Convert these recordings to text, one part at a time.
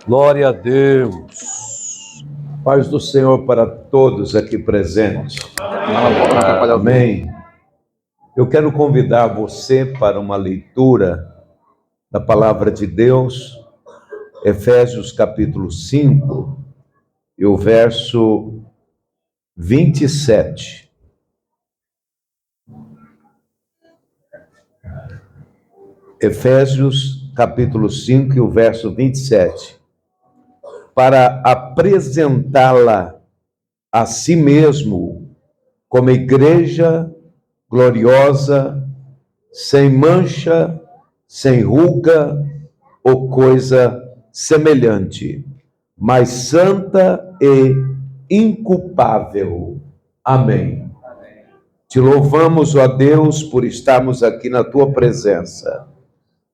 Glória a Deus. Paz do Senhor para todos aqui presentes. Amém. Eu quero convidar você para uma leitura da palavra de Deus, Efésios capítulo 5, e o verso 27. Efésios capítulo 5 e o verso 27. Para apresentá-la a si mesmo como igreja gloriosa, sem mancha, sem ruga ou coisa semelhante, mas santa e inculpável. Amém. Te louvamos, ó Deus, por estarmos aqui na tua presença.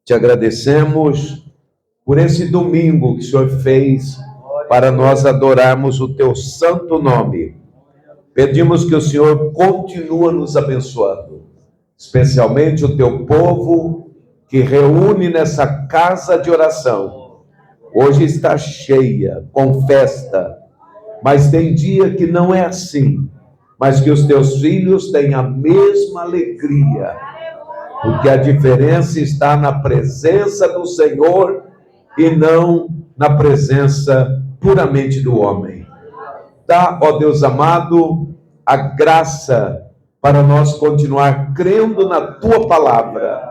Te agradecemos por esse domingo que o Senhor fez para nós adorarmos o teu santo nome. Pedimos que o Senhor continue nos abençoando, especialmente o teu povo que reúne nessa casa de oração. Hoje está cheia, com festa, mas tem dia que não é assim, mas que os teus filhos têm a mesma alegria, porque a diferença está na presença do Senhor e não na presença puramente do homem. Dá, ó Deus amado, a graça para nós continuar crendo na tua palavra,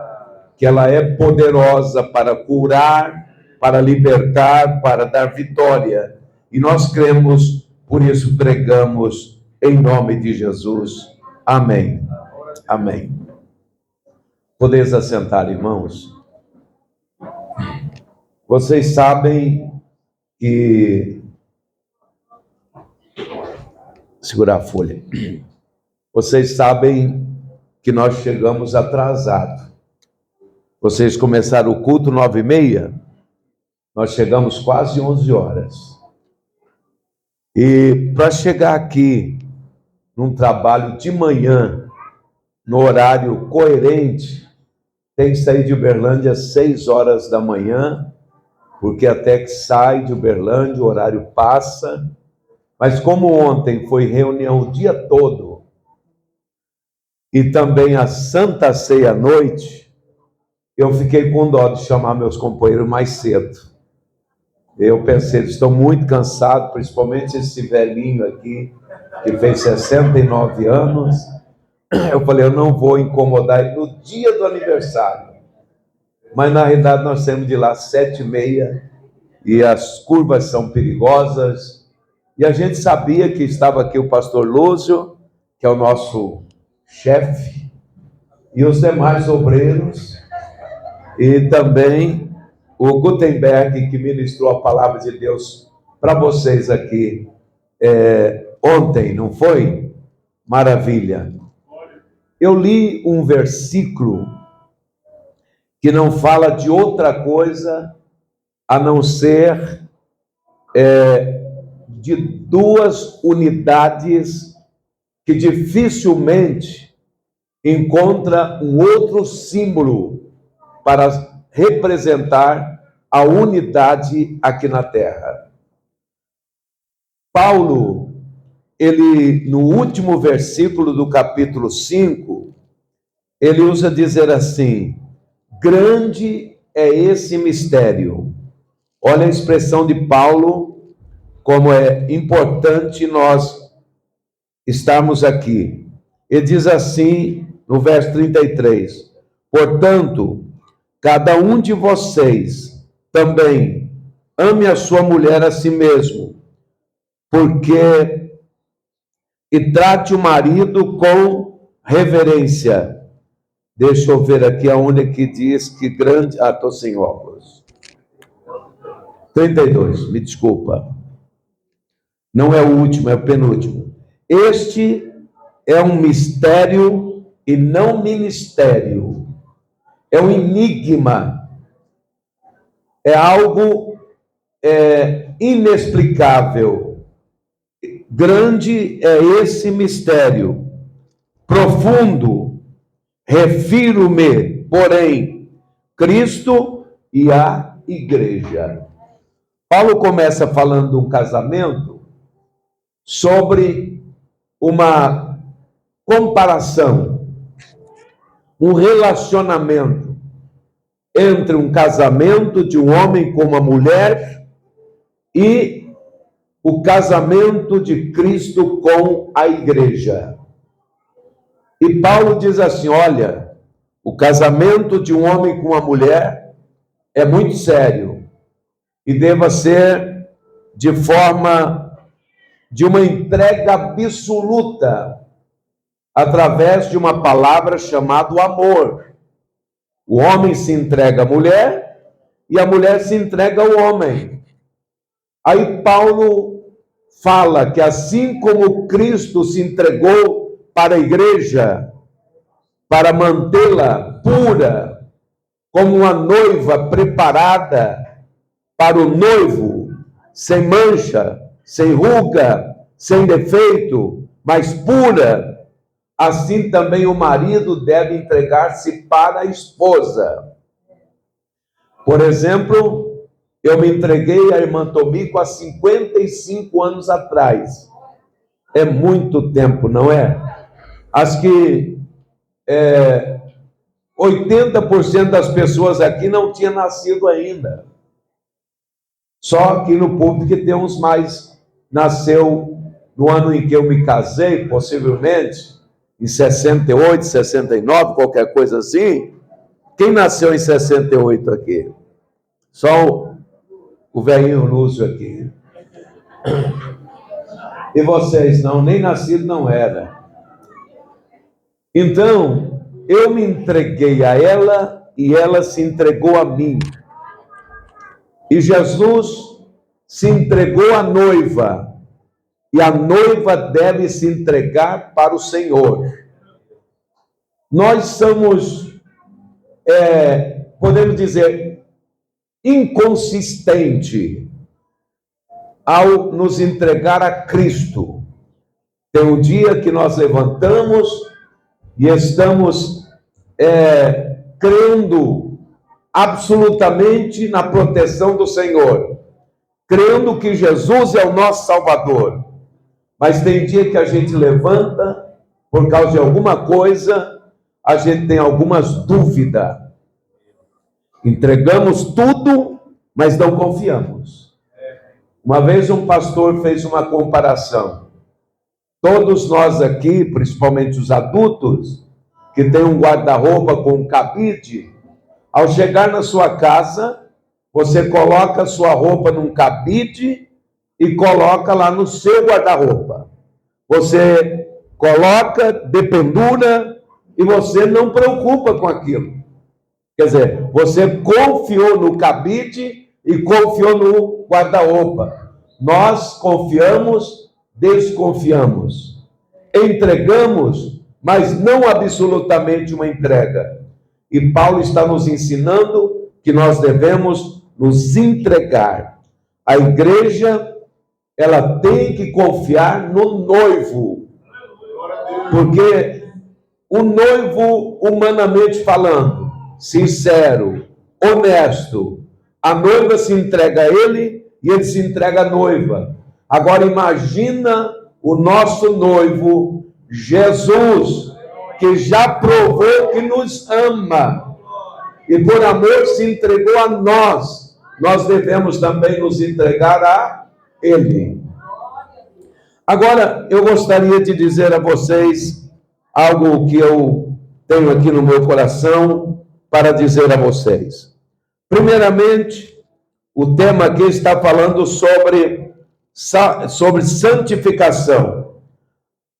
que ela é poderosa para curar, para libertar, para dar vitória. E nós cremos, por isso pregamos em nome de Jesus. Amém. Amém. Podeis assentar, irmãos. Vocês sabem que... Segurar a folha. Vocês sabem que nós chegamos atrasados. Vocês começaram o culto 9h30, nós chegamos quase 11 horas. E para chegar aqui, num trabalho de manhã, no horário coerente, tem que sair de Uberlândia às 6 horas da manhã, porque até que sai de Uberlândia, o horário passa. Mas como ontem foi reunião o dia todo, e também a Santa Ceia à noite, eu fiquei com dó de chamar meus companheiros mais cedo. Eu pensei, eles estão muito cansados, principalmente esse velhinho aqui, que fez 69 anos. Eu falei, eu não vou incomodar ele no dia do aniversário. Mas na realidade nós saímos de lá às 7h30, e as curvas são perigosas. E a gente sabia que estava aqui o pastor Lúcio, que é o nosso chefe, e os demais obreiros, e também o Gutenberg, que ministrou a palavra de Deus para vocês aqui ontem, não foi? Maravilha. Eu li um versículo que não fala de outra coisa a não ser de duas unidades que dificilmente encontra um outro símbolo para representar a unidade aqui na Terra. Paulo, ele no último versículo do capítulo 5, ele usa dizer assim: grande é esse mistério. Olha a expressão de Paulo, como é importante nós estarmos aqui. Ele diz assim, no verso 33, portanto, cada um de vocês também ame a sua mulher a si mesmo, e trate o marido com reverência. Deixa eu ver aqui aonde que diz que grande... estou sem óculos. 32, me desculpa. Não é o último, é o penúltimo. Este é um mistério e não ministério. É um enigma. É algo inexplicável. Grande é esse mistério. Profundo. Refiro-me, porém, Cristo e a igreja. Paulo começa falando de um casamento sobre uma comparação, um relacionamento entre um casamento de um homem com uma mulher e o casamento de Cristo com a igreja. E Paulo diz assim: olha, o casamento de um homem com uma mulher é muito sério e deva ser de forma de uma entrega absoluta através de uma palavra chamada amor. O homem se entrega à mulher e a mulher se entrega ao homem. Aí Paulo fala que assim como Cristo se entregou para a igreja, para mantê-la pura, como uma noiva preparada para o noivo, sem mancha, sem ruga, sem defeito, mas pura, assim também o marido deve entregar-se para a esposa. Por exemplo, eu me entreguei à irmã Tomiko há 55 anos atrás. É muito tempo, não é? Acho que 80% das pessoas aqui não tinha nascido ainda. Só aqui no público que tem uns mais. Nasceu no ano em que eu me casei, possivelmente, em 68, 69, qualquer coisa assim. Quem nasceu em 68 aqui? Só o velhinho Lúcio aqui. E vocês não, nem nascido não era. Então, eu me entreguei a ela e ela se entregou a mim. E Jesus se entregou à noiva, e a noiva deve se entregar para o Senhor. Nós somos, podemos dizer, inconsistentes ao nos entregar a Cristo. Tem um dia que nós levantamos e estamos crendo absolutamente na proteção do Senhor, crendo que Jesus é o nosso Salvador. Mas tem dia que a gente levanta, por causa de alguma coisa, a gente tem algumas dúvidas. Entregamos tudo, mas não confiamos. Uma vez um pastor fez uma comparação. Todos nós aqui, principalmente os adultos, que tem um guarda-roupa com um cabide, ao chegar na sua casa, você coloca a sua roupa num cabide e coloca lá no seu guarda-roupa. Você coloca, dependura, e você não preocupa com aquilo. Quer dizer, você confiou no cabide e confiou no guarda-roupa. Nós confiamos, desconfiamos. Entregamos, mas não absolutamente uma entrega. E Paulo está nos ensinando que nós devemos nos entregar. A igreja, ela tem que confiar no noivo. Porque o noivo, humanamente falando, sincero, honesto, a noiva se entrega a ele e ele se entrega à noiva. Agora imagina o nosso noivo, Jesus, que já provou que nos ama e por amor se entregou a nós. Nós devemos também nos entregar a ele. Agora, eu gostaria de dizer a vocês algo que eu tenho aqui no meu coração para dizer a vocês. Primeiramente, o tema aqui está falando sobre santificação.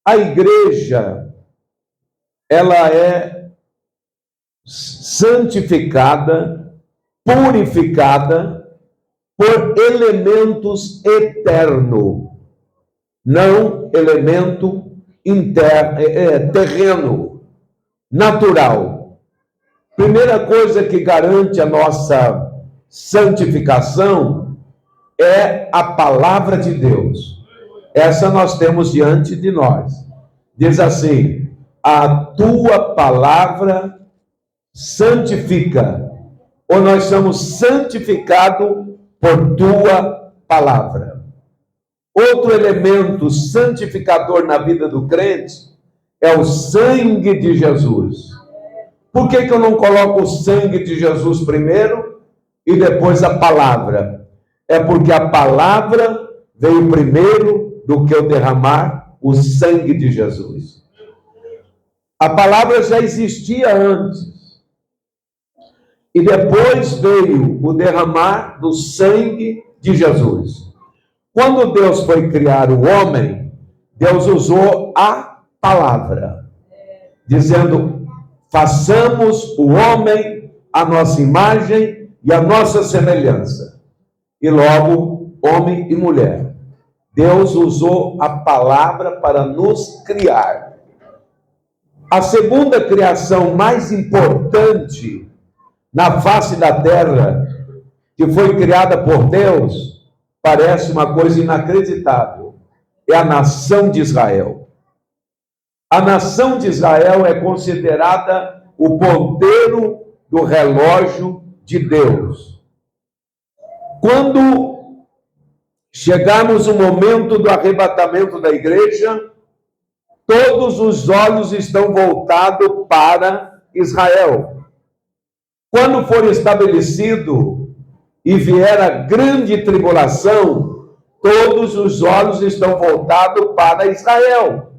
A igreja, ela é santificada, purificada por elementos eternos, não elemento terreno, natural. Primeira coisa que garante a nossa santificação é a palavra de Deus. Essa nós temos diante de nós. Diz assim: a tua palavra santifica, ou nós somos santificados por tua palavra. Outro elemento santificador na vida do crente é o sangue de Jesus. Por que eu não coloco o sangue de Jesus primeiro e depois a palavra? É porque a palavra veio primeiro do que eu derramar o sangue de Jesus. A palavra já existia antes. E depois veio o derramar do sangue de Jesus. Quando Deus foi criar o homem, Deus usou a palavra, dizendo: façamos o homem à nossa imagem e à nossa semelhança. E logo, homem e mulher. Deus usou a palavra para nos criar. A segunda criação mais importante na face da terra, que foi criada por Deus, parece uma coisa inacreditável. É a nação de Israel. A nação de Israel é considerada o ponteiro do relógio de Deus. Quando chegarmos no momento do arrebatamento da igreja, todos os olhos estão voltados para Israel. Quando for estabelecido e vier a grande tribulação, todos os olhos estão voltados para Israel.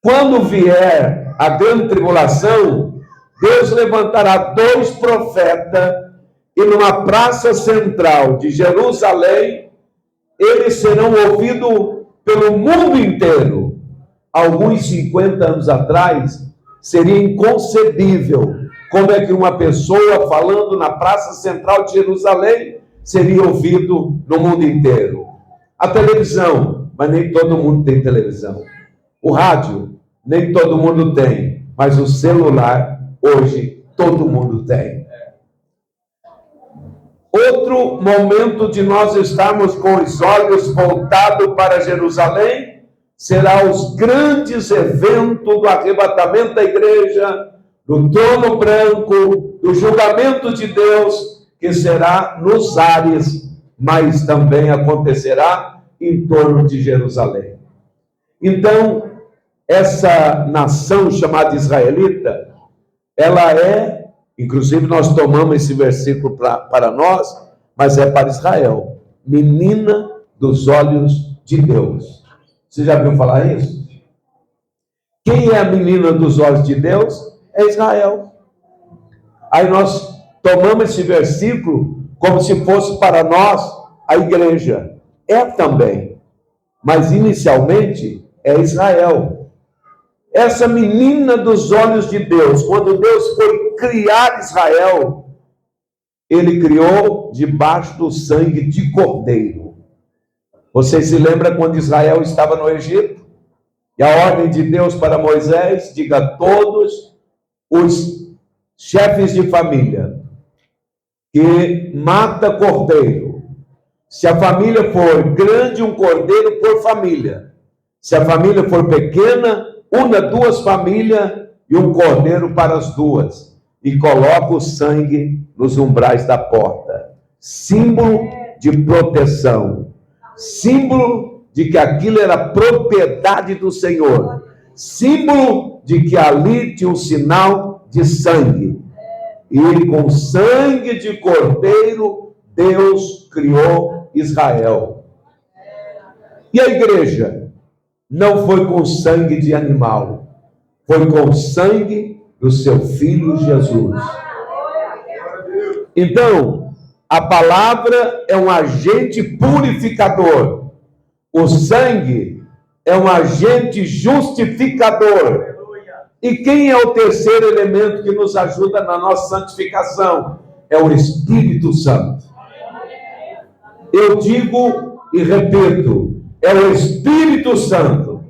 Quando vier a grande tribulação, Deus levantará 2 profetas e numa praça central de Jerusalém, eles serão ouvidos pelo mundo inteiro. Alguns 50 anos atrás, seria inconcebível como é que uma pessoa falando na praça central de Jerusalém seria ouvido no mundo inteiro. A televisão, mas nem todo mundo tem televisão. O rádio, nem todo mundo tem, mas o celular, hoje, todo mundo tem. Outro momento de nós estarmos com os olhos voltados para Jerusalém será os grandes eventos do arrebatamento da igreja, do trono branco, do julgamento de Deus, que será nos ares, mas também acontecerá em torno de Jerusalém. Então, essa nação chamada israelita, ela é, inclusive nós tomamos esse versículo para nós, mas é para Israel, menina dos olhos de Deus. Você já viu falar isso? Quem é a menina dos olhos de Deus? É Israel. Aí nós tomamos esse versículo como se fosse para nós a igreja. É também, mas inicialmente é Israel. Essa menina dos olhos de Deus, quando Deus foi criar Israel, ele criou debaixo do sangue de cordeiro. Vocês se lembram quando Israel estava no Egito? E a ordem de Deus para Moisés: diga a todos os chefes de família que mata cordeiro. Se a família for grande, um cordeiro por família. Se a família for pequena, una 2 famílias e um cordeiro para as 2. E coloca o sangue nos umbrais da porta. Símbolo de proteção. Símbolo de que aquilo era propriedade do Senhor. Símbolo de que ali tinha um sinal de sangue. E com sangue de cordeiro, Deus criou Israel. E a igreja? Não foi com sangue de animal, foi com sangue do seu Filho Jesus. Então, a palavra é um agente purificador. O sangue é um agente justificador. E quem é o terceiro elemento que nos ajuda na nossa santificação? É o Espírito Santo. Eu digo e repito, é o Espírito Santo.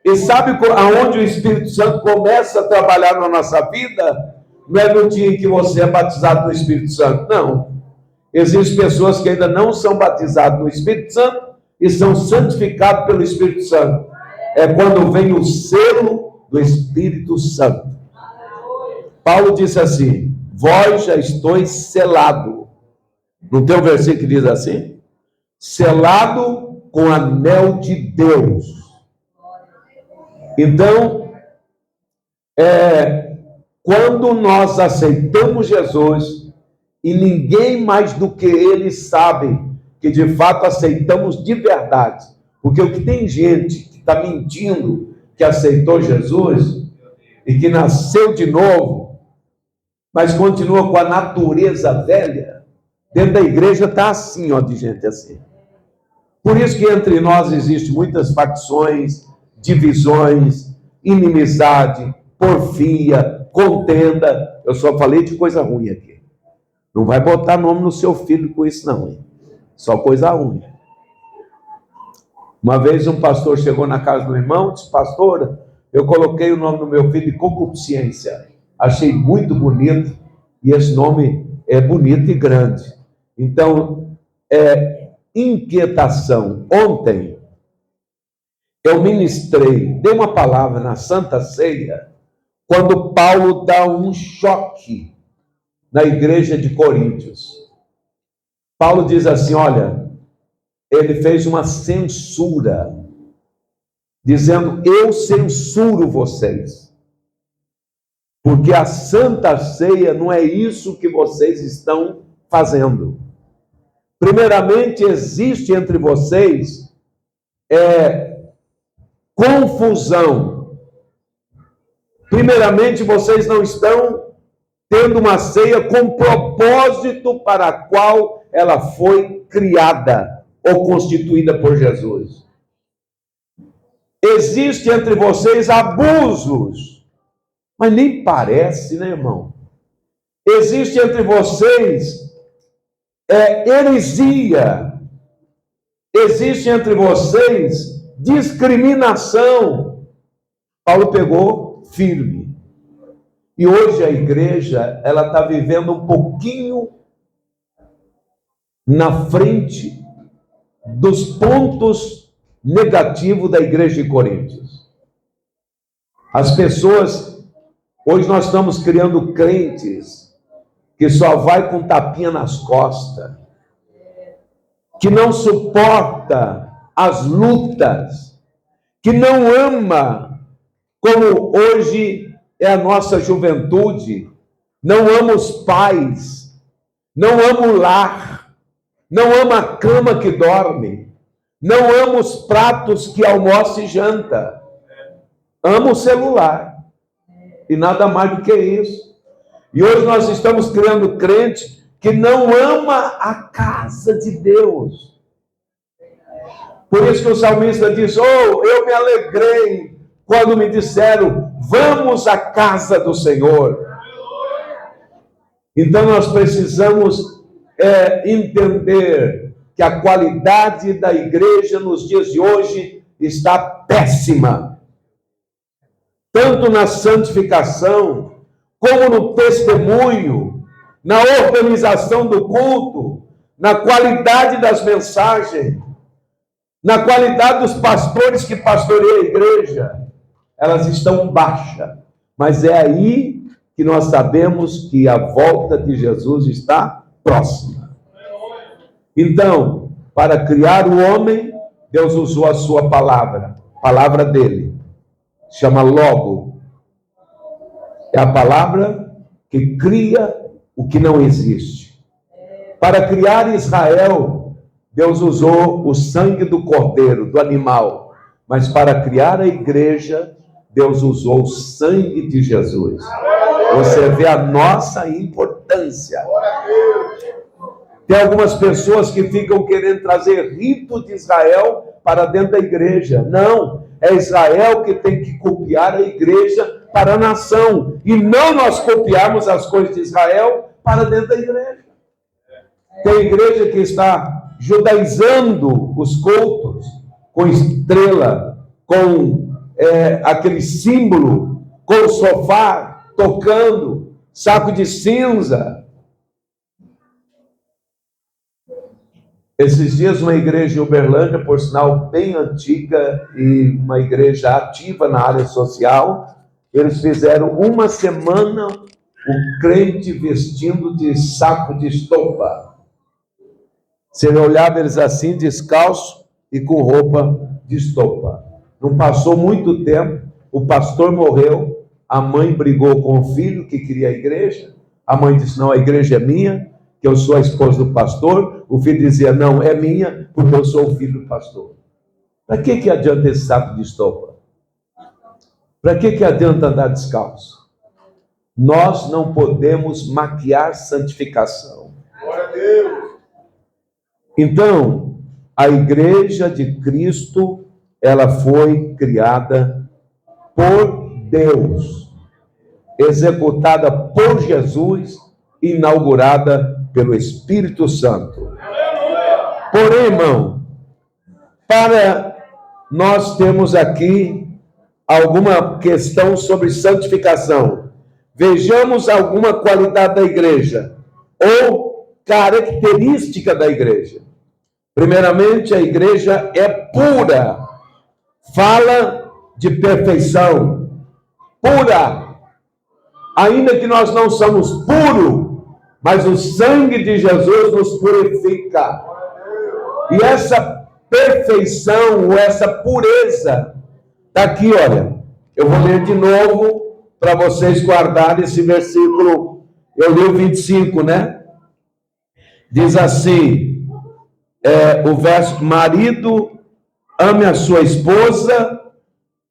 E sabe aonde o Espírito Santo começa a trabalhar na nossa vida? Não é no dia em que você é batizado no Espírito Santo, não. Existem pessoas que ainda não são batizadas no Espírito Santo e são santificados pelo Espírito Santo. É quando vem o selo do Espírito Santo. Paulo disse assim: vós já estáis selado. Não tem um versículo que diz assim? Selado com o anel de Deus. Então, quando nós aceitamos Jesus, e ninguém mais do que Ele sabe que de fato aceitamos de verdade, porque o que tem gente que está mentindo que aceitou Jesus e que nasceu de novo, mas continua com a natureza velha, dentro da igreja está assim, ó, de gente assim. Por isso que entre nós existem muitas facções, divisões, inimizade, porfia, contenda. Eu só falei de coisa ruim aqui. Não vai botar nome no seu filho com isso não, hein? Só coisa ruim. Uma vez um pastor chegou na casa do irmão e disse: pastora, eu coloquei o nome do meu filho de concupiscência. Achei muito bonito, e esse nome é bonito e grande. Então, inquietação. Ontem, eu ministrei, dei uma palavra na Santa Ceia, quando Paulo dá um choque na igreja de Coríntios. Paulo diz assim, olha, ele fez uma censura, dizendo, eu censuro vocês, porque a Santa Ceia não é isso que vocês estão fazendo. Primeiramente, existe entre vocês confusão. Primeiramente, vocês não estão tendo uma ceia com o propósito para a qual ela foi criada ou constituída por Jesus. Existe entre vocês abusos, mas nem parece, né, irmão? Existe entre vocês heresia, existe entre vocês discriminação. Paulo pegou firme. E hoje a igreja, ela está vivendo um pouquinho na frente dos pontos negativos da igreja de Coríntios. As pessoas, hoje nós estamos criando crentes que só vai com tapinha nas costas, que não suporta as lutas, que não ama, como hoje é a nossa juventude, não ama os pais, não ama o lar, não ama a cama que dorme, não ama os pratos que almoça e janta, ama o celular, e nada mais do que isso. E hoje nós estamos criando crente que não ama a casa de Deus. Por isso que o salmista diz, eu me alegrei quando me disseram, vamos à casa do Senhor. Então nós precisamos entender que a qualidade da igreja nos dias de hoje está péssima. Tanto na santificação, como no testemunho, na organização do culto, na qualidade das mensagens, na qualidade dos pastores que pastoreiam a igreja, elas estão baixas. Mas é aí que nós sabemos que a volta de Jesus está próxima. Então, para criar o homem, Deus usou a sua palavra, a palavra dele, chama Logo. É a palavra que cria o que não existe. Para criar Israel, Deus usou o sangue do cordeiro, do animal. Mas para criar a igreja, Deus usou o sangue de Jesus. Você vê a nossa importância. Tem algumas pessoas que ficam querendo trazer rito de Israel para dentro da igreja. Não, é Israel que tem que copiar a igreja para a nação, e não nós copiarmos as coisas de Israel para dentro da igreja. Tem igreja que está judaizando os cultos, com estrela, com aquele símbolo, com o sofá, tocando, saco de cinza. Esses dias uma igreja em Uberlândia, por sinal bem antiga, e uma igreja ativa na área social, eles fizeram uma semana o crente vestindo de saco de estopa. Você olhava eles assim, descalço e com roupa de estopa. Não passou muito tempo, o pastor morreu, a mãe brigou com o filho que queria a igreja, a mãe disse, não, a igreja é minha, que eu sou a esposa do pastor, o filho dizia, não, é minha, porque eu sou o filho do pastor. Para que adianta esse saco de estopa? Para que adianta andar descalço? Nós não podemos maquiar santificação. Glória a Deus. Então, a igreja de Cristo, ela foi criada por Deus, executada por Jesus, inaugurada pelo Espírito Santo. Porém, irmão, para nós temos aqui alguma questão sobre santificação. Vejamos alguma qualidade da igreja, ou característica da igreja. Primeiramente, a igreja é pura. Fala de perfeição. Pura. Ainda que nós não somos puros, mas o sangue de Jesus nos purifica. E essa perfeição, ou essa pureza, está aqui, olha. Eu vou ler de novo para vocês guardarem esse versículo. Eu li o 25, né? Diz assim, o verso, marido, ame a sua esposa,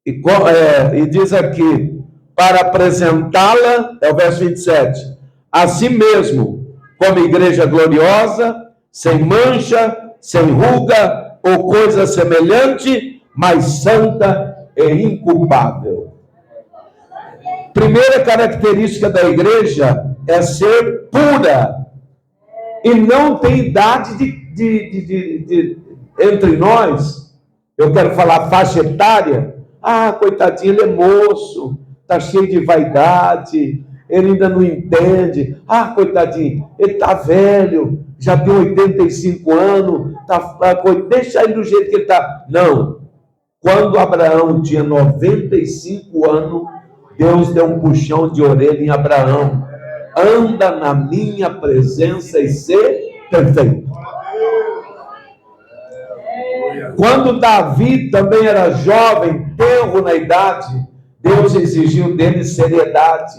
e diz aqui, para apresentá-la, é o verso 27, a si mesmo, como igreja gloriosa, sem mancha, sem ruga, ou coisa semelhante, mas santa e inculpável. Primeira característica da igreja é ser pura, e não tem idade entre nós. Eu quero falar faixa etária. Ah, coitadinho, ele é moço, está cheio de vaidade, ele ainda não entende. Ah, coitadinho, ele está velho, já tem 85 anos, deixa ele do jeito que ele está. Não. Quando Abraão tinha 95 anos, Deus deu um puxão de orelha em Abraão. Anda na minha presença e ser perfeito. Quando Davi também era jovem, tenro na idade, Deus exigiu dele seriedade.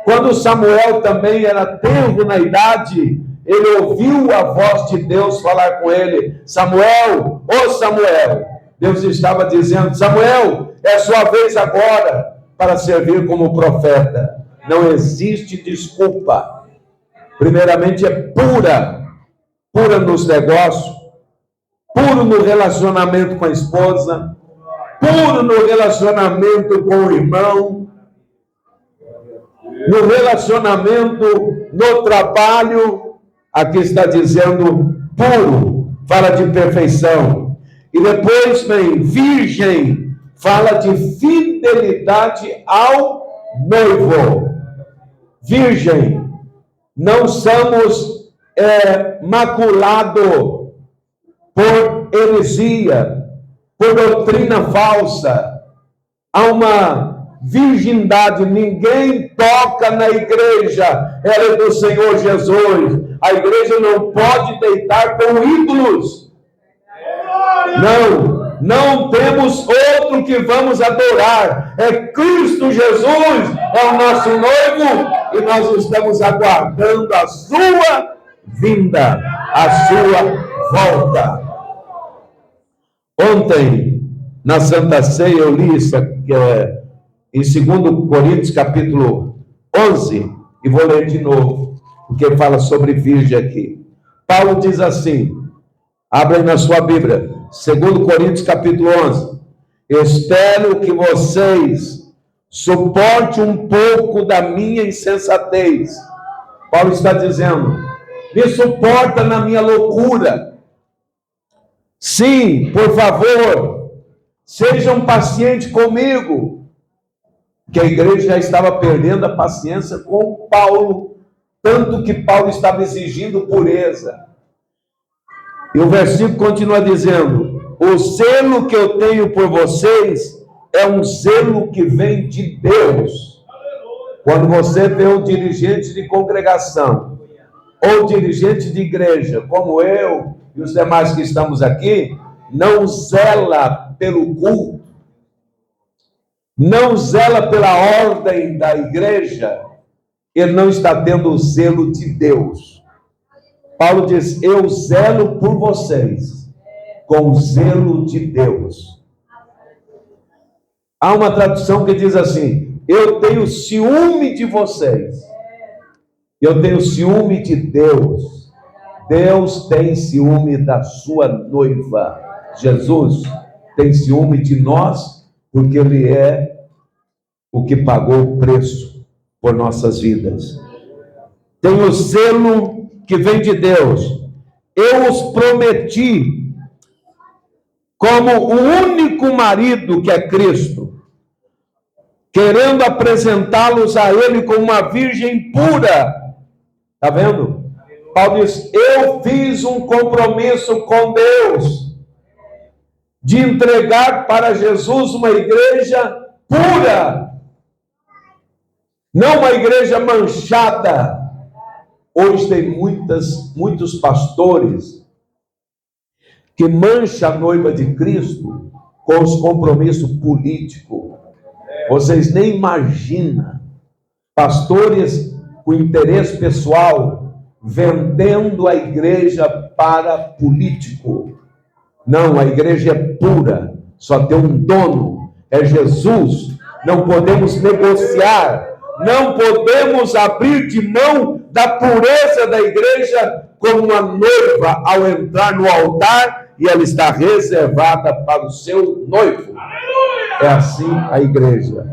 Quando Samuel também era tenro na idade, ele ouviu a voz de Deus falar com ele, Samuel, ô Samuel. Deus estava dizendo, Samuel, é sua vez agora para servir como profeta. Não existe desculpa. Primeiramente é pura nos negócios, puro no relacionamento com a esposa, puro no relacionamento com o irmão, no relacionamento no trabalho. Aqui está dizendo puro, fala de perfeição. E depois vem virgem, fala de fidelidade ao noivo. Virgem, não somos maculados por heresia, por doutrina falsa. Há uma virgindade, ninguém toca na igreja, ela é do Senhor Jesus. A igreja não pode deitar com ídolos. Não temos outro que vamos adorar. É Cristo Jesus, é o nosso noivo, e nós estamos aguardando a sua vinda, a sua volta. Ontem, na Santa Ceia, eu li isso em 2 Coríntios, capítulo 11, e vou ler de novo, porque fala sobre virgem aqui. Paulo diz assim, abre na sua Bíblia, 2 Coríntios, capítulo 11. Espero que vocês suportem um pouco da minha insensatez. Paulo está dizendo, me suporta na minha loucura. Sim, por favor, sejam pacientes comigo. Que a igreja já estava perdendo a paciência com Paulo, tanto que Paulo estava exigindo pureza. E o versículo continua dizendo, o zelo que eu tenho por vocês é um zelo que vem de Deus. Quando você vê um dirigente de congregação ou dirigente de igreja, como eu e os demais que estamos aqui, não zela pelo culto, não zela pela ordem da igreja, ele não está tendo o zelo de Deus. Paulo diz: eu zelo por vocês com o zelo de Deus. Há uma tradução que diz assim: eu tenho ciúme de vocês. Eu tenho ciúme de Deus. Deus tem ciúme da sua noiva. Jesus tem ciúme de nós, porque Ele é o que pagou o preço por nossas vidas. Tem o zelo que vem de Deus. Eu os prometi, como o único marido que é Cristo, querendo apresentá-los a Ele como uma virgem pura. Está vendo? Paulo diz: eu fiz um compromisso com Deus de entregar para Jesus uma igreja pura, não uma igreja manchada. Hoje tem muitos pastores que mancham a noiva de Cristo com os compromissos políticos. Vocês nem imaginam. Pastores com interesse pessoal vendendo a igreja para político. Não, a igreja é pura, só tem um dono, é Jesus. Não podemos negociar, não podemos abrir de mão da pureza da igreja como uma noiva ao entrar no altar e ela está reservada para o seu noivo. É assim a igreja.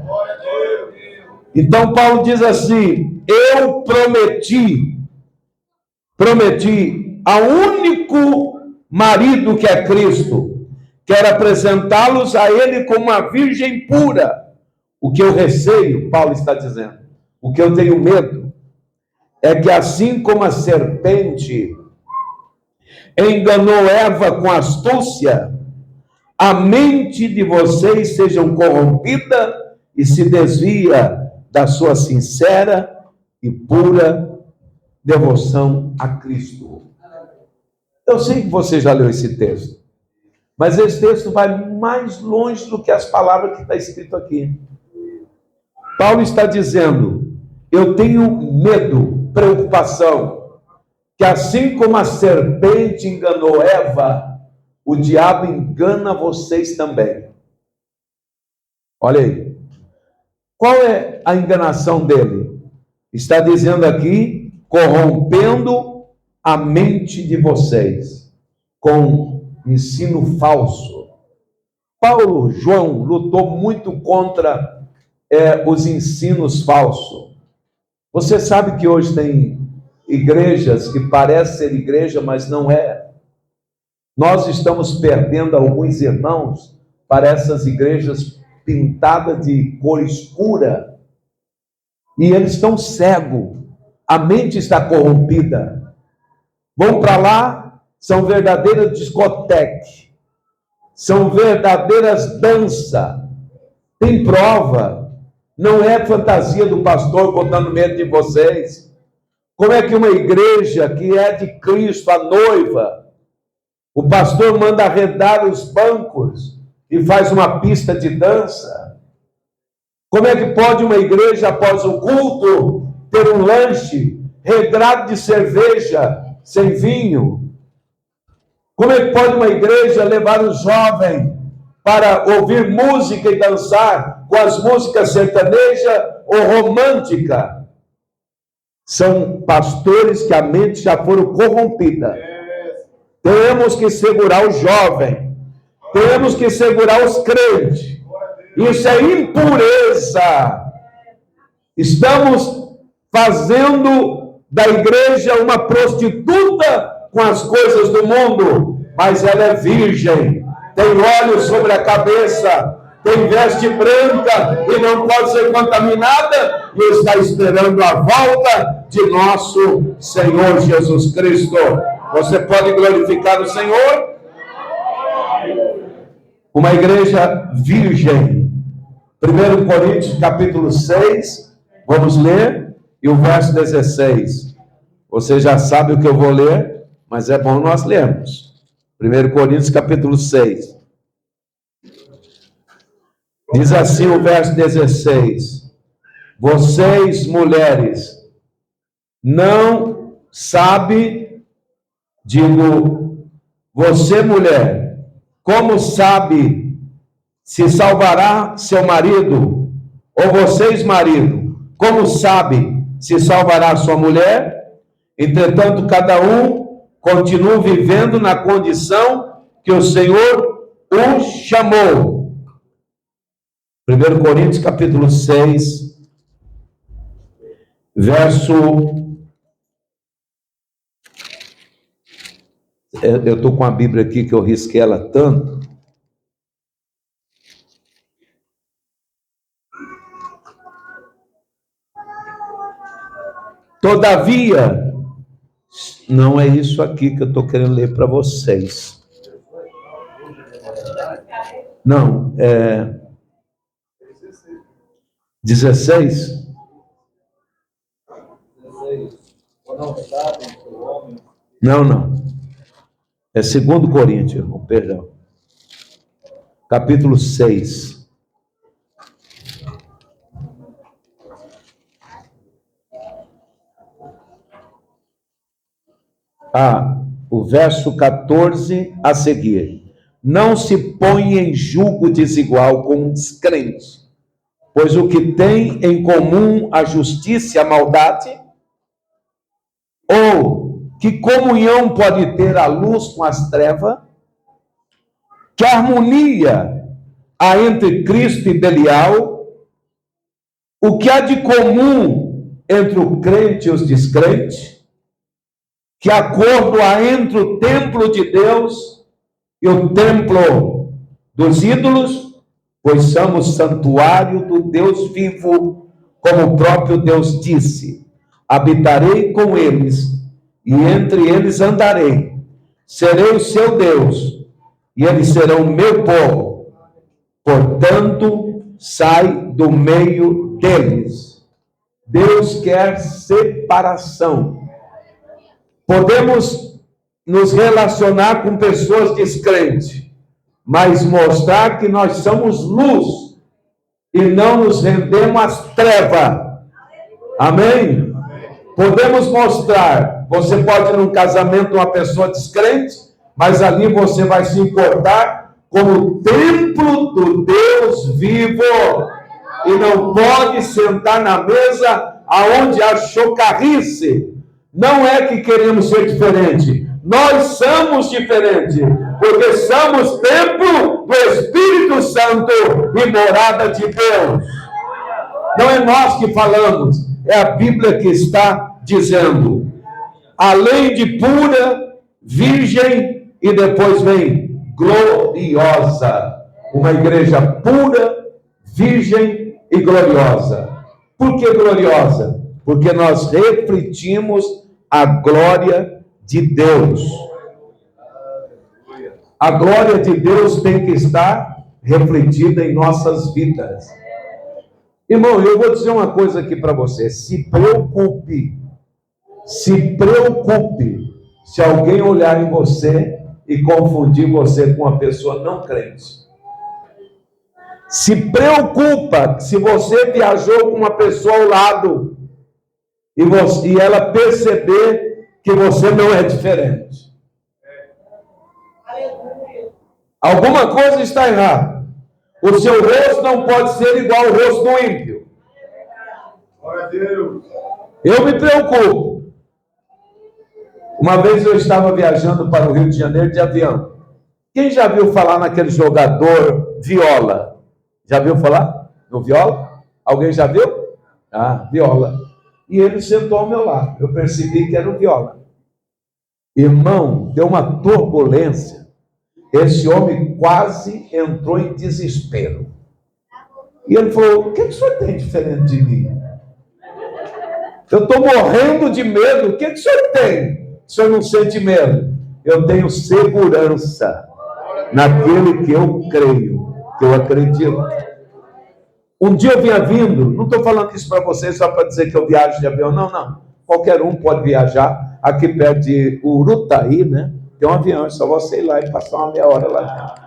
Então Paulo diz assim: eu prometi ao único marido que é Cristo, quero apresentá-los a Ele como uma virgem pura. O que eu receio, Paulo está dizendo, o que eu tenho medo, é que assim como a serpente enganou Eva com astúcia, a mente de vocês seja corrompida e se desvia da sua sincera e pura devoção a Cristo. Eu sei que você já leu esse texto, mas esse texto vai mais longe do que as palavras que está escrito aqui. Paulo está dizendo: eu tenho medo, preocupação, que assim como a serpente enganou Eva, o diabo engana vocês também. Olha aí. Qual é a enganação dele? Está dizendo aqui: corrompendo a mente de vocês com ensino falso. João lutou muito contra os ensinos falsos. Você sabe que hoje tem igrejas que parecem ser igreja, mas não é. Nós estamos perdendo alguns irmãos para essas igrejas pintadas de cor escura, e eles estão cegos, a mente está corrompida. Vão para lá, são verdadeiras discotecas, são verdadeiras danças, tem prova, não é fantasia do pastor botando medo de vocês. Como é que uma igreja que é de Cristo, a noiva, o pastor manda arredar os bancos e faz uma pista de dança? Como é que pode uma igreja, após o culto, ter um lanche regrado de cerveja, sem vinho? Como é que pode uma igreja levar os jovens para ouvir música e dançar com as músicas sertaneja ou romântica? São pastores que a mente já foram corrompida. Temos que segurar o jovem, temos que segurar os crentes. Isso é impureza. Estamos fazendo da igreja uma prostituta com as coisas do mundo, mas ela é virgem, tem óleo sobre a cabeça, tem veste branca e não pode ser contaminada, e está esperando a volta de nosso Senhor Jesus Cristo. Você pode glorificar o Senhor? Uma igreja virgem. 1 Coríntios capítulo 6, Vamos ler, e o verso 16. Você já sabe o que eu vou ler, mas é bom nós lermos. 1 Coríntios capítulo 6. Diz assim o verso 16: vocês, mulheres, não sabe, digo, você, mulher, como sabe se salvará seu marido? Ou vocês, marido, como sabe se salvará sua mulher? Entretanto, cada um continua vivendo na condição que o Senhor o chamou. 1 Coríntios capítulo 6, verso... Eu estou com a Bíblia aqui que eu risquei ela tanto. Todavia, não é isso aqui que eu estou querendo ler para vocês. Não, é 16. Não. É 2 Coríntios, irmão, perdão. Capítulo 6. O verso 14 a seguir. Não se põe em julgo desigual com os crentes, pois o que tem em comum a justiça e a maldade? Ou que comunhão pode ter a luz com as trevas? Que harmonia há entre Cristo e Belial? O que há de comum entre o crente e os descrentes? Que acordo há entre o templo de Deus e o templo dos ídolos? Pois somos santuário do Deus vivo, como o próprio Deus disse: habitarei com eles, e entre eles andarei. Serei o seu Deus, e eles serão o meu povo. Portanto, sai do meio deles. Deus quer separação. Podemos nos relacionar com pessoas descrentes, mas mostrar que nós somos luz e não nos rendemos às trevas. Amém? Podemos mostrar. Você pode ir num casamento uma pessoa descrente, mas ali você vai se importar como templo do Deus vivo e não pode sentar na mesa aonde há chocarrice. Não é que queremos ser diferente, nós somos diferentes, porque somos templo do Espírito Santo e morada de Deus. Não é nós que falamos, é a Bíblia que está dizendo. Além de pura, virgem, e depois vem gloriosa. Uma igreja pura, virgem e gloriosa. Por que gloriosa? Porque nós refletimos a glória de Deus. A glória de Deus tem que estar refletida em nossas vidas. Irmão, eu vou dizer uma coisa aqui para você. Se preocupe se alguém olhar em você e confundir você com uma pessoa não crente. Se preocupa se você viajou com uma pessoa ao lado e ela perceber que você não é diferente. Alguma coisa está errada. O seu rosto não pode ser igual ao rosto do ímpio. Glória a Deus. Eu me preocupo. Uma vez eu estava viajando para o Rio de Janeiro de avião. Quem já viu falar naquele jogador Viola? Já viu falar no Viola? Alguém já viu? Viola. E ele sentou ao meu lado. Eu percebi que era o Viola. Irmão, deu uma turbulência. Esse homem quase entrou em desespero. E ele falou: o que o senhor tem diferente de mim? Eu estou morrendo de medo. O que o senhor tem? O senhor não sente medo? Eu tenho segurança naquele que eu creio, que eu acredito. Um dia eu vinha vindo, não estou falando isso para vocês só para dizer que eu viajo de avião, não, não. Qualquer um pode viajar. Aqui perto de Urutaí, né? Tem um avião, é só você ir lá e passar uma meia hora lá dentro.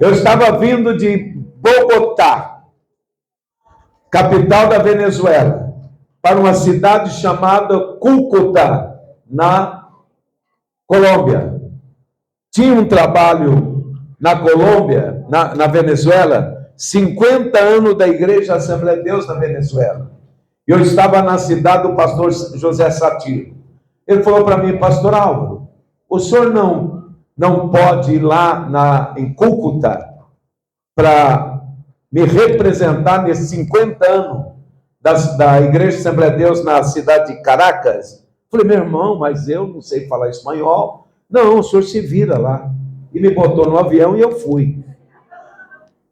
Eu estava vindo de Bogotá, capital da Venezuela, para uma cidade chamada Cúcuta, na Colômbia. Tinha um trabalho na Colômbia, na Venezuela, 50 anos da Igreja Assembleia de Deus na Venezuela. Eu estava na cidade do pastor José Satiro. Ele falou para mim, pastor Álvaro, o senhor não pode ir lá em Cúcuta para me representar nesses 50 anos da Igreja Assembleia de Deus na cidade de Caracas? Falei, meu irmão, mas eu não sei falar espanhol. Não, o senhor se vira lá. E me botou no avião e eu fui.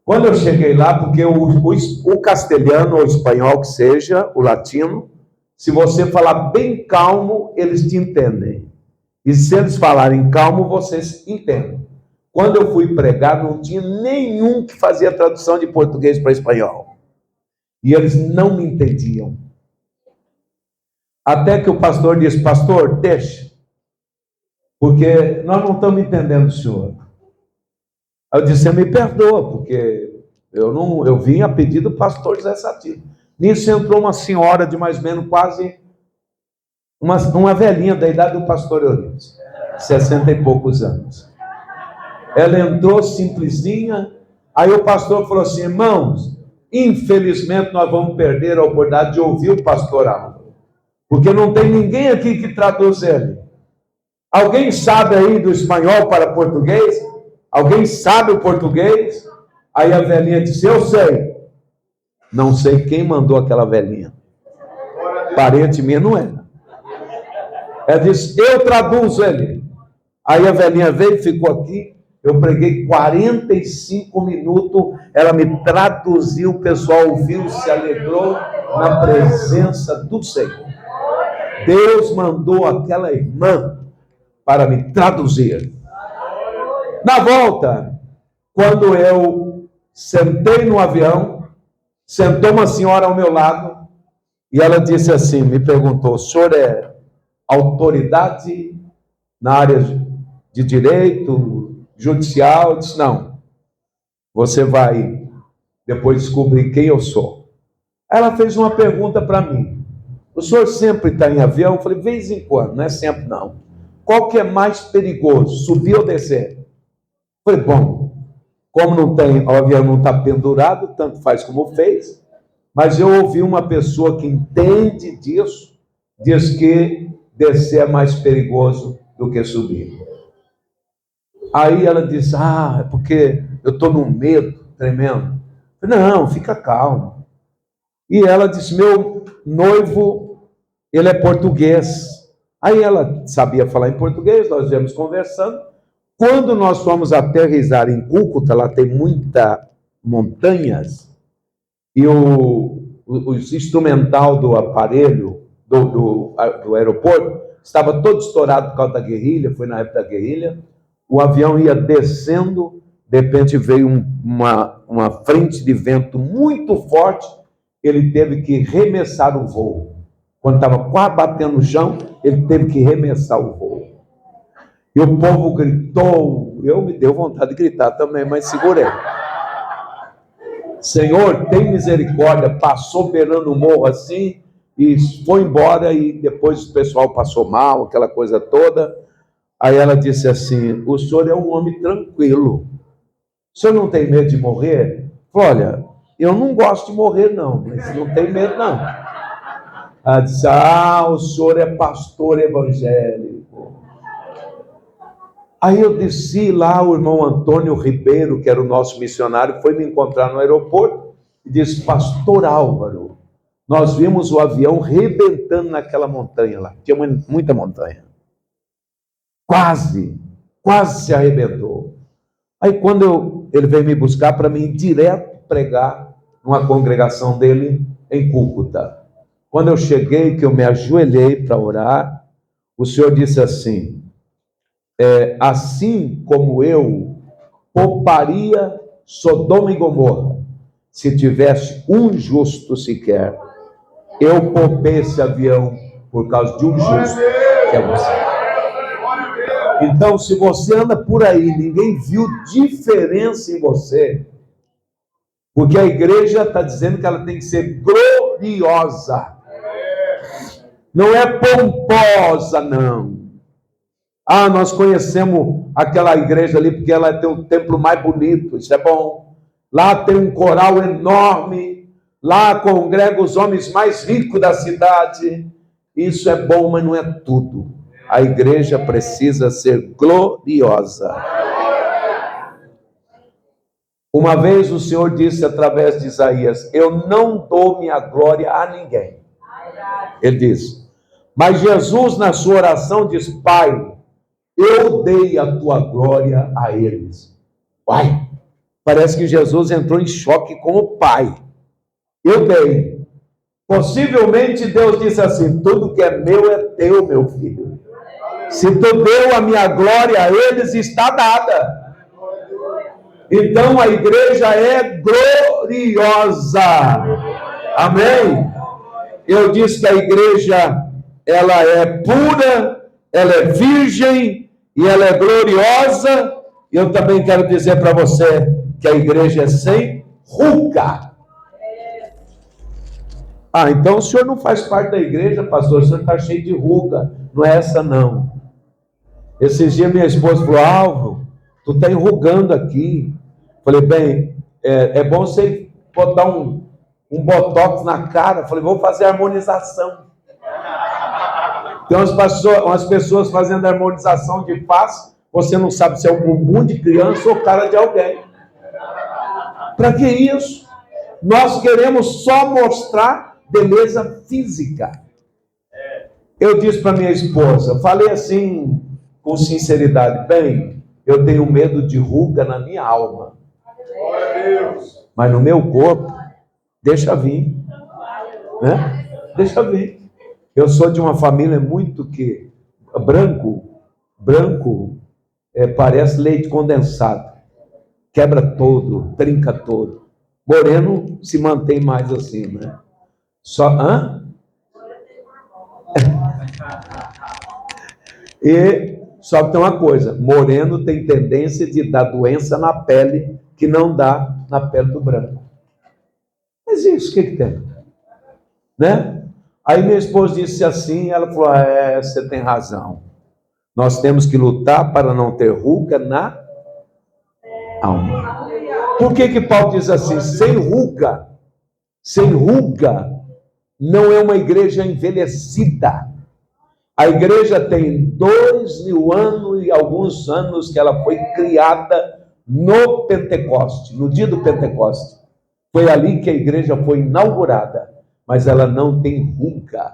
Quando eu cheguei lá, porque o castelhano ou o espanhol que seja, o latino, se você falar bem calmo, eles te entendem. E se eles falarem calmo, vocês entendem. Quando eu fui pregar, não tinha nenhum que fazia tradução de português para espanhol. E eles não me entendiam. Até que o pastor disse, pastor, deixa. Porque nós não estamos entendendo o senhor. Aí eu disse, você me perdoa, porque eu vim a pedido do pastor José Satiro. Nisso entrou uma senhora de mais ou menos quase uma velhinha da idade do pastor Eurides, 60 e poucos anos. Ela entrou simplesinha, aí o pastor falou assim, irmãos, infelizmente nós vamos perder a oportunidade de ouvir o pastor Álvaro, porque não tem ninguém aqui que traduz ele. Alguém sabe aí do espanhol para português? Alguém sabe o português? Aí a velhinha disse, eu sei. Não sei quem mandou aquela velhinha. Parente minha não era. Ela disse, eu traduzo ele. Aí a velhinha veio e ficou aqui. Eu preguei 45 minutos. Ela me traduziu, o pessoal ouviu, se alegrou na presença do Senhor. Deus mandou aquela irmã para me traduzir. Na volta, quando eu sentei no avião, sentou uma senhora ao meu lado e ela disse assim, me perguntou, o senhor é autoridade na área de direito, judicial? Eu disse, não, você vai depois descobrir quem eu sou. Ela fez uma pergunta para mim, o senhor sempre está em avião? Eu falei, de vez em quando, não é sempre não. Qual que é mais perigoso, subir ou descer? Falei, bom, como não tem, o avião não está pendurado, tanto faz como fez, mas eu ouvi uma pessoa que entende disso, diz que descer é mais perigoso do que subir. Aí ela disse, é porque eu estou num medo tremendo. Falei, não, fica calmo. E ela disse, meu noivo, ele é português. Aí ela sabia falar em português, nós viemos conversando. Quando nós fomos aterrissar em Cúcuta, lá tem muitas montanhas, e o instrumental do aparelho, do aeroporto, estava todo estourado por causa da guerrilha, foi na época da guerrilha, o avião ia descendo, de repente veio uma frente de vento muito forte, ele teve que remessar o voo. Quando estava quase batendo no chão, ele teve que remessar o voo. E o povo gritou, eu me deu vontade de gritar também, mas segurei. Senhor, tem misericórdia, passou beirando o morro assim, e foi embora, e depois o pessoal passou mal, aquela coisa toda. Aí ela disse assim, o senhor é um homem tranquilo, o senhor não tem medo de morrer? Falei, olha, eu não gosto de morrer não, mas não tem medo não. Ela disse, o senhor é pastor evangélico. Aí eu desci lá, o irmão Antônio Ribeiro, que era o nosso missionário, foi me encontrar no aeroporto e disse, pastor Álvaro, nós vimos o avião rebentando naquela montanha lá, tinha muita montanha, quase se arrebentou. Aí quando ele veio me buscar para mim direto pregar numa congregação dele em Cúcuta. Quando eu cheguei, que eu me ajoelhei para orar, o Senhor disse assim, assim como eu pouparia Sodoma e Gomorra, se tivesse um justo sequer. Eu poupei esse avião por causa de um justo, que é você. Então, se você anda por aí, ninguém viu diferença em você, porque a igreja está dizendo que ela tem que ser gloriosa. Não é pomposa, não. Ah, nós conhecemos aquela igreja ali porque ela tem o templo mais bonito, isso é bom. Lá tem um coral enorme, lá congrega os homens mais ricos da cidade. Isso é bom, mas não é tudo. A igreja precisa ser gloriosa. Uma vez o Senhor disse através de Isaías: eu não dou minha glória a ninguém. Ele disse. Mas Jesus, na sua oração, diz: Pai, eu dei a tua glória a eles. Uai, parece que Jesus entrou em choque com o Pai. Eu dei. Possivelmente Deus disse assim: tudo que é meu é teu, meu filho. Se tu deu a minha glória a eles, está dada. Então a igreja é gloriosa. Amém? Eu disse que a igreja, ela é pura, ela é virgem e ela é gloriosa. Eu também quero dizer para você que a igreja é sem ruga. Ah, então o senhor não faz parte da igreja, pastor, o senhor está cheio de ruga. Não é essa, não. Esses dias minha esposa falou: Álvaro, tu está enrugando aqui. Falei: bem, é bom você botar um botox na cara. Falei: vou fazer harmonização. Tem umas pessoas fazendo harmonização de face, você não sabe se é um bumbum de criança ou cara de alguém. Para que isso? Nós queremos só mostrar beleza física. Eu disse para minha esposa, falei assim, com sinceridade: bem, eu tenho medo de ruga na minha alma. Mas no meu corpo, deixa vir. Né? Deixa vir. Eu sou de uma família muito que branco parece leite condensado, quebra todo, trinca todo. Moreno se mantém mais assim, né? Só só que tem uma coisa: moreno tem tendência de dar doença na pele que não dá na pele do branco. Mas isso, o que tem? Né? Aí minha esposa disse assim, ela falou: você tem razão. Nós temos que lutar para não ter ruga na alma. Por que Paulo diz assim? Sem ruga não é uma igreja envelhecida. A igreja tem 2000 anos e alguns anos que ela foi criada no Pentecoste, no dia do Pentecoste. Foi ali que a igreja foi inaugurada. Mas ela não tem ruga.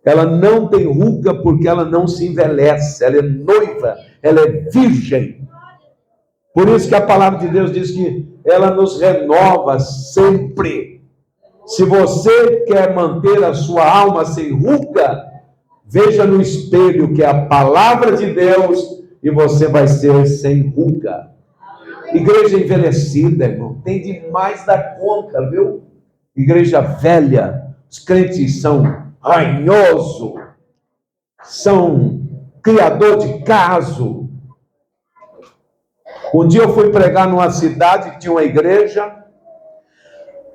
Ela não tem ruga porque ela não se envelhece. Ela é noiva, ela é virgem. Por isso que a palavra de Deus diz que ela nos renova sempre. Se você quer manter a sua alma sem ruga, veja no espelho que é a palavra de Deus e você vai ser sem ruga. Igreja envelhecida, irmão, tem demais da conta, viu? Igreja velha, os crentes são ranhosos, são criador de caso. Um dia eu fui pregar numa cidade que tinha uma igreja.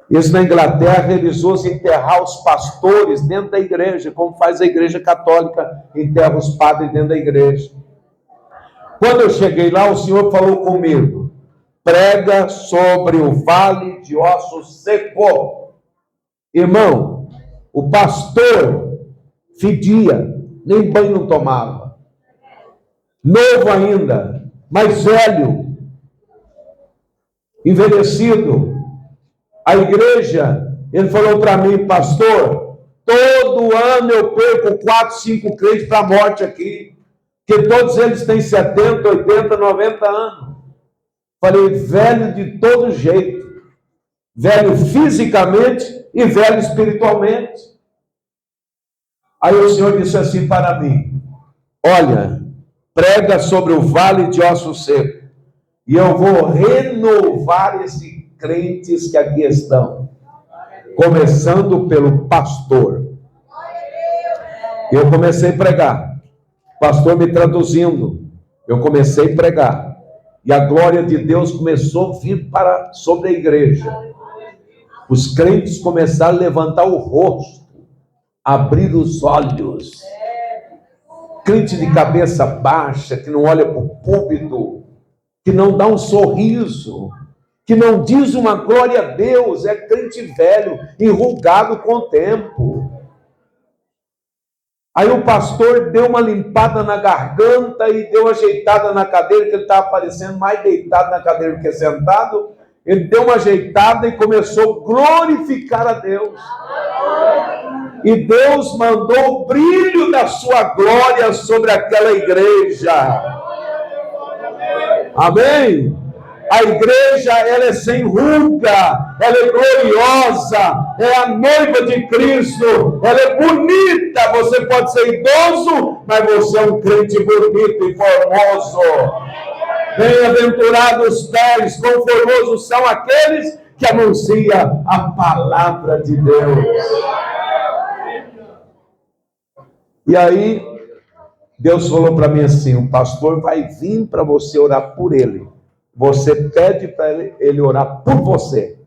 Isso na Inglaterra realizou-se enterrar os pastores dentro da igreja, como faz a igreja católica, enterra os padres dentro da igreja. Quando eu cheguei lá, o Senhor falou comigo: prega sobre o vale de ossos secos. Irmão, o pastor fedia, nem banho não tomava. Novo ainda, mais velho, envelhecido. A igreja, ele falou para mim: pastor, todo ano eu perco 4, 5 crentes para a morte aqui, porque todos eles têm 70, 80, 90 anos. Falei: velho de todo jeito. Velho fisicamente e velho espiritualmente. Aí o Senhor disse assim para mim: olha, prega sobre o vale de ossos secos, e eu vou renovar esse crentes que aqui estão, começando pelo pastor. Eu comecei a pregar, pastor me traduzindo, eu comecei a pregar, e a glória de Deus começou a vir sobre a igreja. Os crentes começaram a levantar o rosto, abrir os olhos. Crente de cabeça baixa, que não olha para o púlpito, que não dá um sorriso, que não diz uma glória a Deus, é crente velho, enrugado com o tempo. Aí o pastor deu uma limpada na garganta e deu uma ajeitada na cadeira, que ele estava parecendo mais deitado na cadeira do que sentado. Ele deu uma ajeitada e começou a glorificar a Deus. E Deus mandou o brilho da sua glória sobre aquela igreja. Amém? A igreja, ela é sem ruga, ela é gloriosa, é a noiva de Cristo, ela é bonita. Você pode ser idoso, mas você é um crente bonito e formoso. Bem-aventurados os pés, quão formosos são aqueles que anunciam a palavra de Deus. E aí, Deus falou para mim assim: o pastor vai vir para você orar por ele. Você pede para ele orar por você.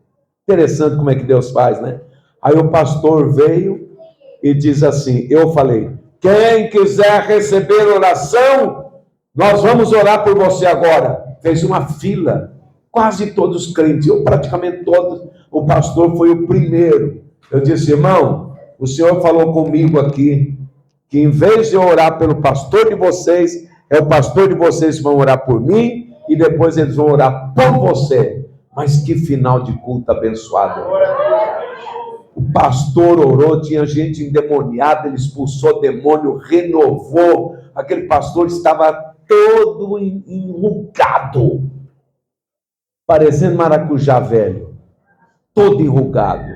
Interessante como é que Deus faz, né? Aí o pastor veio e diz assim, eu falei, quem quiser receber oração, nós vamos orar por você agora. Fez uma fila, quase todos crentes, eu praticamente todos. O pastor foi o primeiro. Eu disse, irmão, o senhor falou comigo aqui, que em vez de eu orar pelo pastor de vocês, é o pastor de vocês que vão orar por mim, e depois eles vão orar por você. Mas que final de culto abençoado. O pastor orou, tinha gente endemoniada, ele expulsou demônio, renovou. Aquele pastor estava todo enrugado, parecendo maracujá velho, todo enrugado.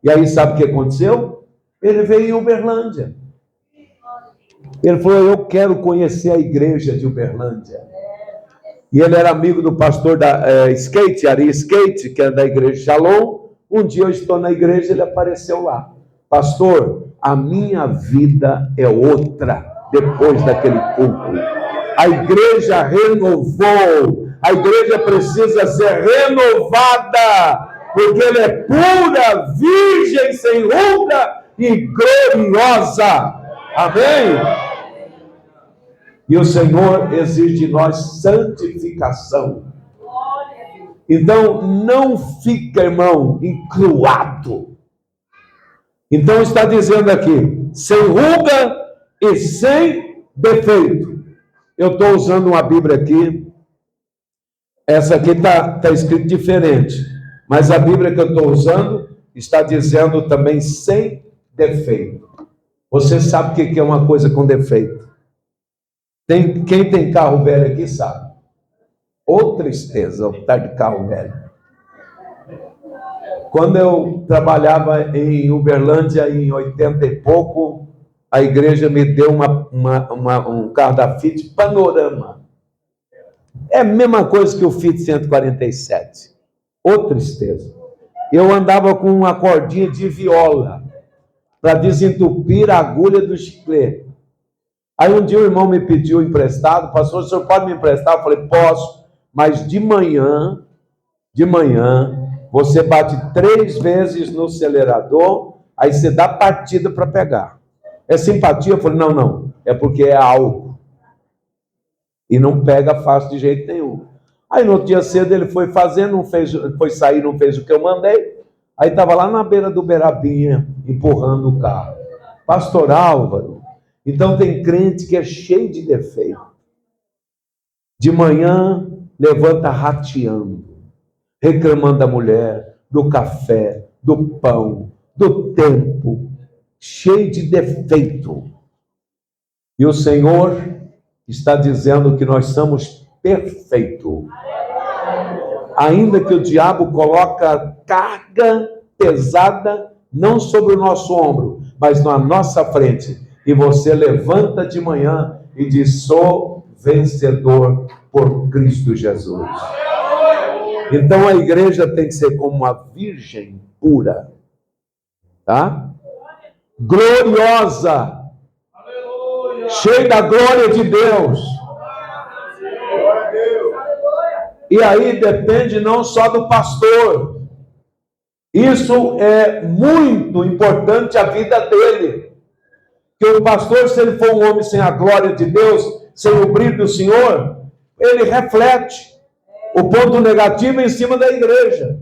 E aí sabe o que aconteceu? Ele veio em Uberlândia. Ele falou, eu quero conhecer a igreja de Uberlândia. E ele era amigo do pastor da Skate, Ari Skate, que é da igreja Shalom. Um dia eu estou na igreja, ele apareceu lá. Pastor, a minha vida é outra depois daquele culto. A igreja renovou. A igreja precisa ser renovada, porque ela é pura, virgem, sem ruga e gloriosa. Amém? E o Senhor exige de nós santificação. Então, não fica, irmão, encruado. Então, está dizendo aqui, sem ruga e sem defeito. Eu estou usando uma Bíblia aqui. Essa aqui está escrito diferente. Mas a Bíblia que eu estou usando está dizendo também sem defeito. Você sabe o que é uma coisa com defeito? Quem tem carro velho aqui sabe. Ô tristeza, estar de carro velho. Quando eu trabalhava em Uberlândia, em 80 e pouco, a igreja me deu um carro da Fiat Panorama. É a mesma coisa que o Fiat 147. Ô tristeza. Eu andava com uma cordinha de viola para desentupir a agulha do chiclete. Aí um dia o irmão me pediu emprestado, pastor, o senhor pode me emprestar? Eu falei, posso, mas de manhã, você bate 3 vezes no acelerador, aí você dá partida para pegar. É simpatia? Eu falei, não, é porque é álcool. E não pega fácil de jeito nenhum. Aí no outro dia cedo ele foi fazer, foi sair, não fez o que eu mandei, aí estava lá na beira do Beirabinha, empurrando o carro. Pastor Álvaro, então tem crente que é cheio de defeito. De manhã, levanta rateando, reclamando da mulher, do café, do pão, do tempo, cheio de defeito. E o Senhor está dizendo que nós somos perfeitos. Ainda que o diabo coloca carga pesada, não sobre o nosso ombro, mas na nossa frente. E você levanta de manhã e diz, sou vencedor por Cristo Jesus. Então a igreja tem que ser como uma virgem pura, tá? Gloriosa, cheia da glória de Deus. E aí depende não só do pastor. Isso é muito importante a vida dele. Porque o pastor, se ele for um homem sem a glória de Deus, sem o brilho do Senhor, ele reflete o ponto negativo em cima da igreja.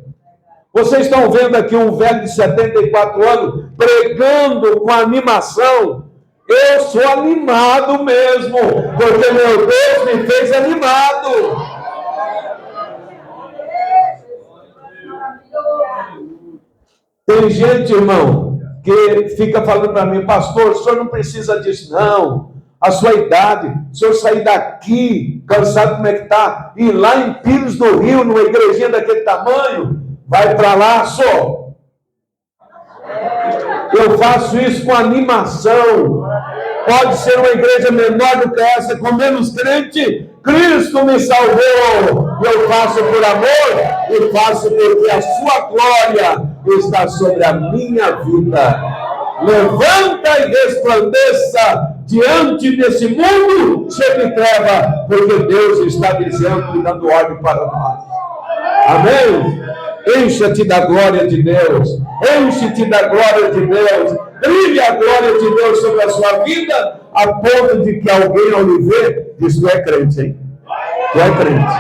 Vocês estão vendo aqui um velho de 74 anos pregando com animação. Eu sou animado mesmo, porque meu Deus me fez animado. Tem gente, irmão, que fica falando para mim, pastor, o senhor não precisa disso, não. A sua idade, o senhor sair daqui, cansado como é que está, ir lá em Pires do Rio, numa igrejinha daquele tamanho, vai para lá só. Eu faço isso com animação. Pode ser uma igreja menor do que essa, com menos crente. Cristo me salvou. Eu faço por amor e faço porque a sua glória está sobre a minha vida. Levanta e resplandeça diante desse mundo cheio de treva, porque Deus está dizendo e dando ordem para nós. Amém? Encha-te da glória de Deus. Enche-te da glória de Deus. Brilhe a glória de Deus sobre a sua vida, a ponto de que alguém ao lhe ver diz: tu é crente, hein? Tu é crente.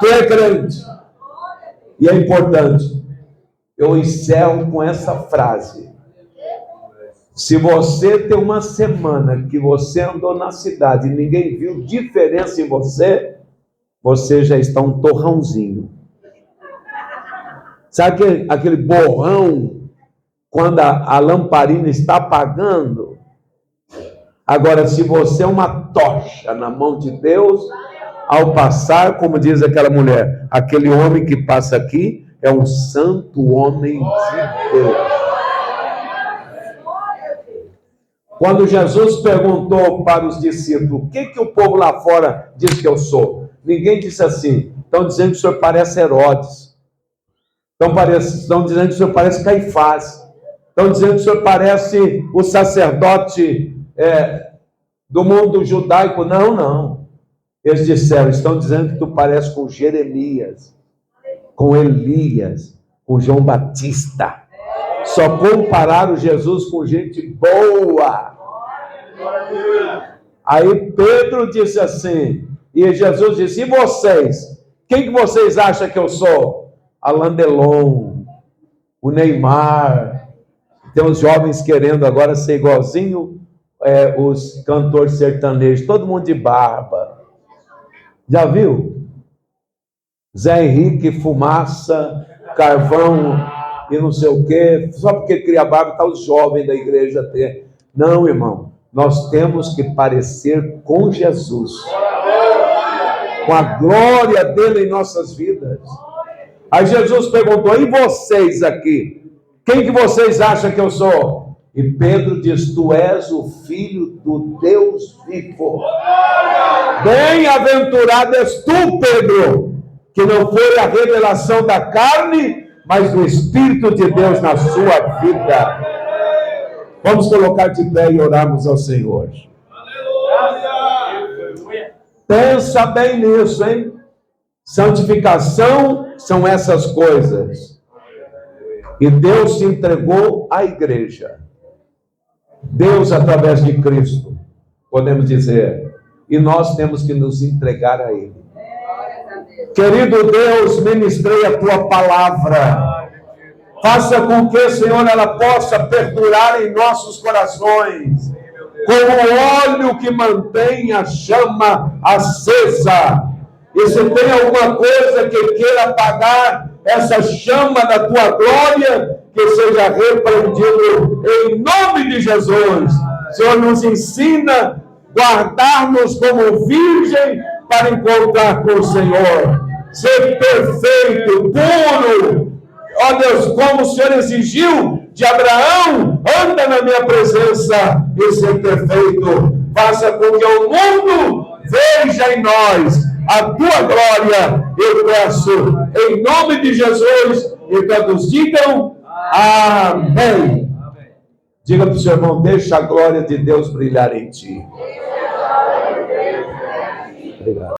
Tu é crente. E é importante. Eu encerro com essa frase. Se você tem uma semana que você andou na cidade e ninguém viu diferença em você, você já está um torrãozinho. Sabe aquele borrão, quando a lamparina está apagando? Agora, se você é uma tocha na mão de Deus, ao passar, como diz aquela mulher, aquele homem que passa aqui é um santo homem de Deus. Quando Jesus perguntou para os discípulos, o que o povo lá fora diz que eu sou? Ninguém disse assim. Estão dizendo que o senhor parece Herodes. Estão dizendo que o senhor parece Caifás. Estão dizendo que o senhor parece o sacerdote do mundo judaico. Não, não. Eles disseram, estão dizendo que tu parece com Jeremias, com Elias, com João Batista. Só compararam Jesus com gente boa. Aí Pedro disse assim, e Jesus disse, e vocês? Quem que vocês acham que eu sou? Alain Delon, o Neymar. Tem uns jovens querendo agora ser igualzinho os cantores sertanejos, todo mundo de barba. Já viu? Zé Henrique, fumaça, carvão e não sei o quê, só porque cria barba, está os jovens da igreja ter. Não, irmão, nós temos que parecer com Jesus, com a glória dele em nossas vidas. Aí Jesus perguntou, e vocês aqui? Quem que vocês acham que eu sou? E Pedro diz, tu és o Filho do Deus vivo. Bem-aventurado és tu, Pedro, que não foi a revelação da carne, mas do Espírito de Deus na sua vida. Vamos colocar de pé e orarmos ao Senhor. Pensa bem nisso, hein? Santificação são essas coisas. E Deus se entregou à igreja. Deus, através de Cristo, podemos dizer, e nós temos que nos entregar a Ele. Querido Deus, ministrei a Tua palavra. Faça com que, Senhor, ela possa perdurar em nossos corações, como óleo que mantém a chama acesa. E se tem alguma coisa que queira apagar essa chama da Tua glória, que seja repreendido em nome de Jesus. Senhor, nos ensina a guardar-nos como virgem para encontrar com o Senhor. Ser perfeito, puro. Ó Deus, como o Senhor exigiu de Abraão, anda na minha presença e ser perfeito. Faça com que o mundo veja em nós a tua glória, eu peço, em nome de Jesus, e todos digam amém. Diga para o seu irmão, deixa a glória de Deus brilhar em ti. Obrigado.